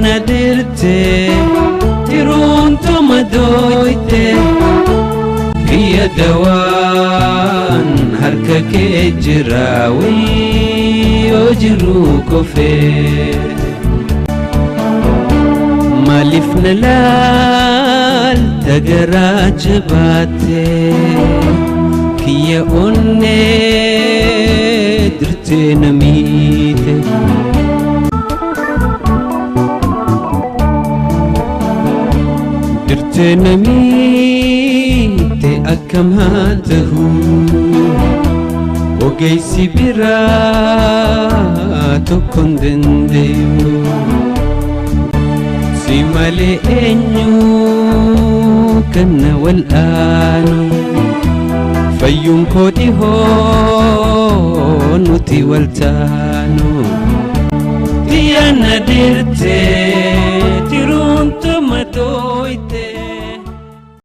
nadirte tirunto madoite hiya dawan harka kejrawi ojiru kofe malif nalal tagarajbate kiya onne dirte namite تنميت أكم هاته وقيسي براتو كندنديو سيمالي إنيو كنا والآن فيوم كودي هون وتي والتانو ديانا ديرتي